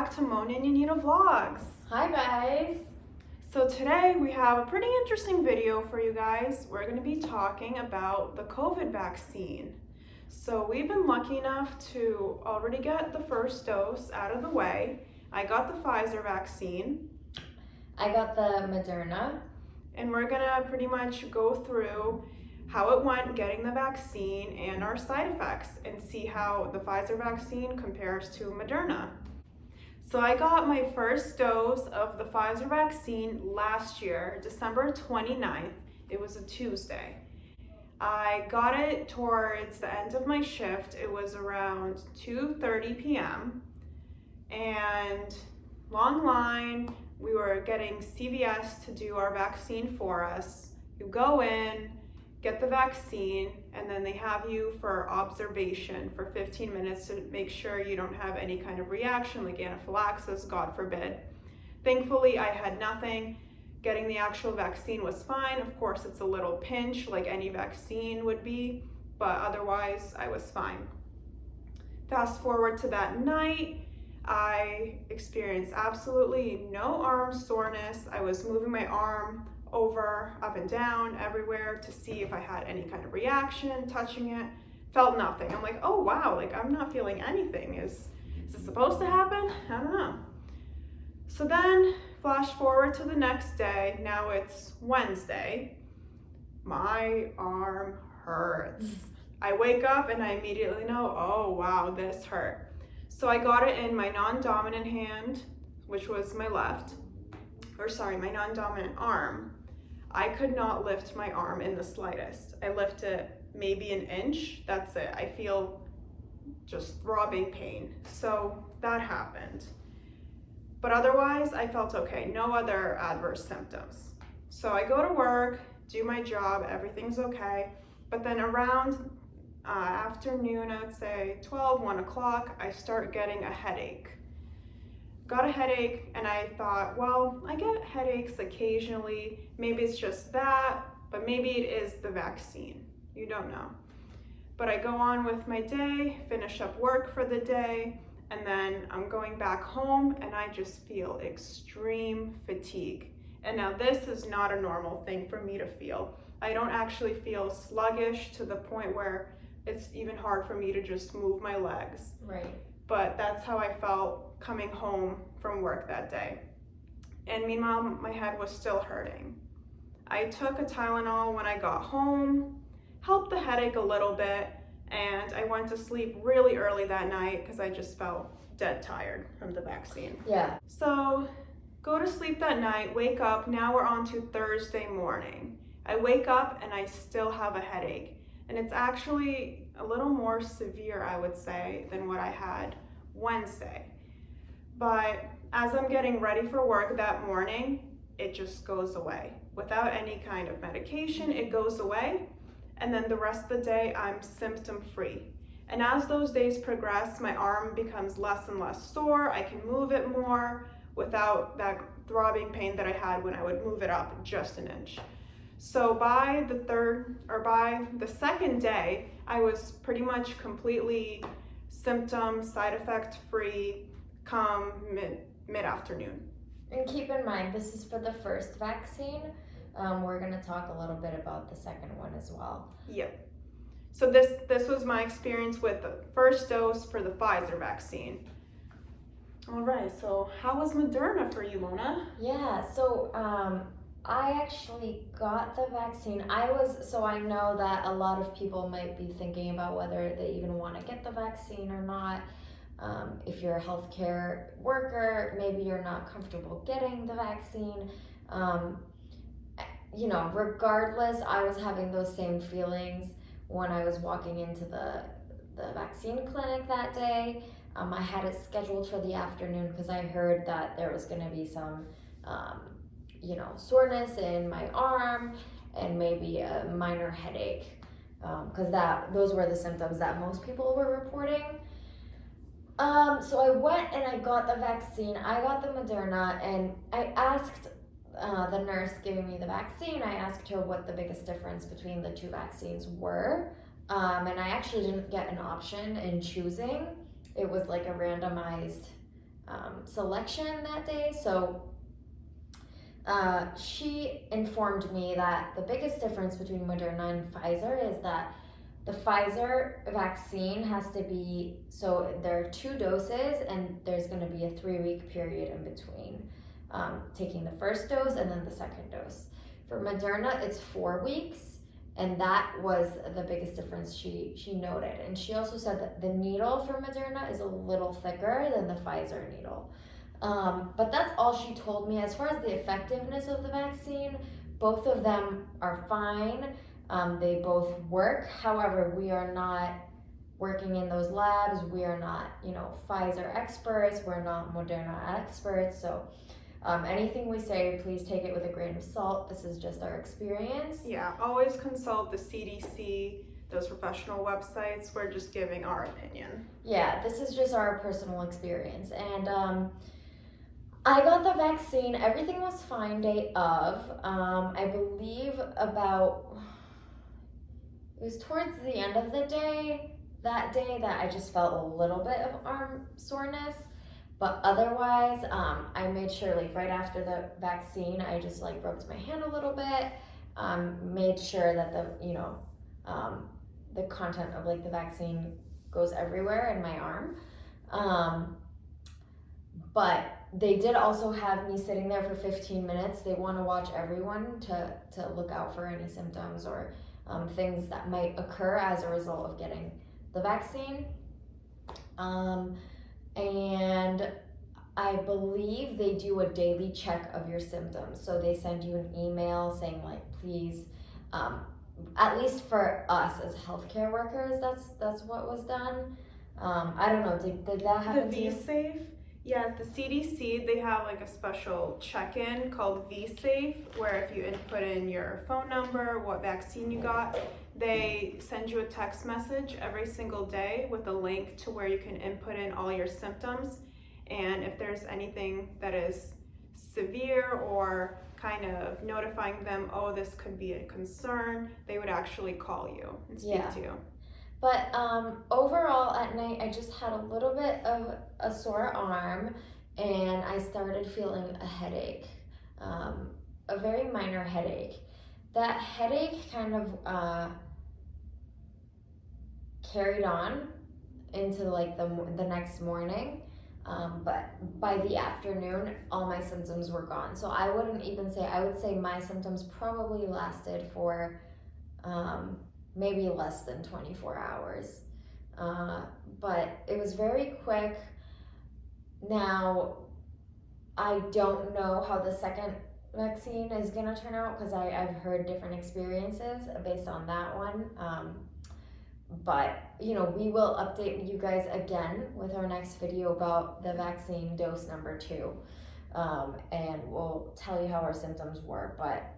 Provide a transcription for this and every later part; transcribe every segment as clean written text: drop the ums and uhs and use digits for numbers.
back to Mona and Yanita Vlogs. Hi guys! So today we have a pretty interesting video for you guys. We're going to be talking about the COVID vaccine. So we've been lucky enough to already get the first dose out of the way. I got the Pfizer vaccine. I got the Moderna. And we're going to pretty much go through how it went getting the vaccine and our side effects and see how the Pfizer vaccine compares to Moderna. So I got my first dose of the Pfizer vaccine last year, December 29th. It was a Tuesday. I got it towards the end of my shift. It was around 2:30 p.m. and long line. We were getting CVS to do our vaccine for us. You go in, get the vaccine, and then they have you for observation for 15 minutes to make sure you don't have any kind of reaction like anaphylaxis, God forbid. Thankfully, I had nothing. Getting the actual vaccine was fine. Of course, it's a little pinch like any vaccine would be, but otherwise I was fine. Fast forward to that night, I experienced absolutely no arm soreness. I was moving my arm over, up and down, everywhere to see if I had any kind of reaction, touching it, felt nothing. I'm like, oh wow, like I'm not feeling anything. Is this supposed to happen? I don't know. So then, flash forward to the next day. Now it's Wednesday. My arm hurts. I wake up and I immediately know, oh wow, this hurt. So I got it in my non-dominant hand, which was my left, my non-dominant arm. I could not lift my arm in the slightest. I lift it maybe an inch, that's it. I feel just throbbing pain. So that happened. But otherwise, I felt okay. No other adverse symptoms. So I go to work, do my job, everything's okay. But then around afternoon, I would say 1 o'clock, I start getting a headache. Got a headache and I thought, well, I get headaches occasionally. Maybe it's just that, but maybe it is the vaccine. You don't know. But I go on with my day, finish up work for the day, and then I'm going back home and I just feel extreme fatigue. And now this is not a normal thing for me to feel. I don't actually feel sluggish to the point where it's even hard for me to just move my legs. Right. But that's how I felt coming home from work that day. And meanwhile, my head was still hurting. I took a Tylenol when I got home, helped the headache a little bit, and I went to sleep really early that night because I just felt dead tired from the vaccine. Yeah. So go to sleep that night, wake up, now we're on to Thursday morning. I wake up and I still have a headache. And it's actually a little more severe, I would say, than what I had Wednesday. But as I'm getting ready for work that morning, it just goes away. Without any kind of medication, it goes away. And then the rest of the day, I'm symptom-free. And as those days progress, my arm becomes less and less sore. I can move it more without that throbbing pain that I had when I would move it up just an inch. So by the second day, I was pretty much completely symptom, side effect free come mid-afternoon. And keep in mind, this is for the first vaccine. We're going to talk a little bit about the second one as well. Yep. So this was my experience with the first dose for the Pfizer vaccine. All right, so how was Moderna for you, Mona? Yeah, so I actually got the vaccine. I know that a lot of people might be thinking about whether they even want to get the vaccine or not. If you're a healthcare worker, maybe you're not comfortable getting the vaccine. Regardless, I was having those same feelings when I was walking into the vaccine clinic that day. I had it scheduled for the afternoon because I heard that there was going to be some soreness in my arm and maybe a minor headache, because those were the symptoms that most people were reporting. So I went and I got the vaccine. I got the Moderna, and I asked the nurse giving me the vaccine, I asked her what the biggest difference between the two vaccines were. And I actually didn't get an option in choosing. It was like a randomized selection that day. So she informed me that the biggest difference between Moderna and Pfizer is that the Pfizer vaccine has to be, so there are 2 doses and there's going to be a 3-week period in between taking the first dose and then the second dose. For Moderna, it's 4 weeks, and that was the biggest difference she noted. And she also said that the needle for Moderna is a little thicker than the Pfizer needle. But that's all she told me. As far as the effectiveness of the vaccine, both of them are fine. They both work. However, we are not working in those labs. We are not, Pfizer experts. We're not Moderna experts. So anything we say, please take it with a grain of salt. This is just our experience. Yeah, always consult the CDC, those professional websites. We're just giving our opinion. Yeah, this is just our personal experience. And I got the vaccine. Everything was fine day of. I believe it was towards the end of the day, that I just felt a little bit of arm soreness. But otherwise, I made sure, like, right after the vaccine, I just, like, rubbed my hand a little bit, made sure that the content of, like, the vaccine goes everywhere in my arm. But they did also have me sitting there for 15 minutes. They want to watch everyone to look out for any symptoms or things that might occur as a result of getting the vaccine. And I believe they do a daily check of your symptoms. So they send you an email saying, like, please, at least for us as healthcare workers, that's what was done. I don't know, did that happen to you? The V-Safe? Yeah, at the CDC, they have like a special check-in called V-Safe, where if you input in your phone number, what vaccine you got, they send you a text message every single day with a link to where you can input in all your symptoms. And if there's anything that is severe or kind of notifying them, oh, this could be a concern, they would actually call you and speak to you. But overall at night, I just had a little bit of a sore arm and I started feeling a headache, a very minor headache. That headache kind of carried on into like the next morning, but by the afternoon, all my symptoms were gone. So I wouldn't even say, I would say my symptoms probably lasted for maybe less than 24 hours. But it was very quick. Now, I don't know how the second vaccine is gonna turn out because I've heard different experiences based on that one. But, we will update you guys again with our next video about the vaccine dose number 2. And we'll tell you how our symptoms were. But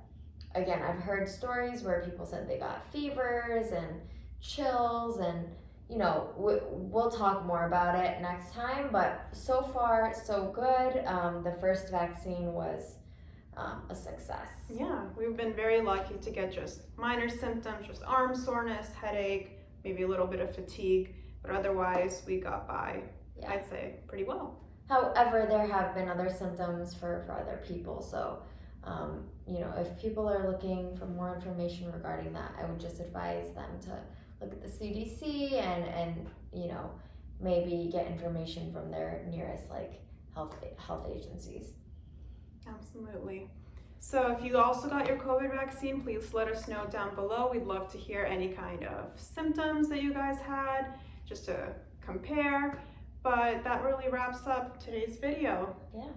again, I've heard stories where people said they got fevers and chills and, we'll talk more about it next time. But so far, so good. The first vaccine was a success. Yeah, we've been very lucky to get just minor symptoms, just arm soreness, headache, maybe a little bit of fatigue, but otherwise we got by, I'd say, pretty well. However, there have been other symptoms for other people. So, if people are looking for more information regarding that, I would just advise them to look at the CDC and maybe get information from their nearest health agencies. Absolutely. So if you also got your COVID vaccine, please let us know down below. We'd love to hear any kind of symptoms that you guys had, just to compare. But that really wraps up today's video. Yeah.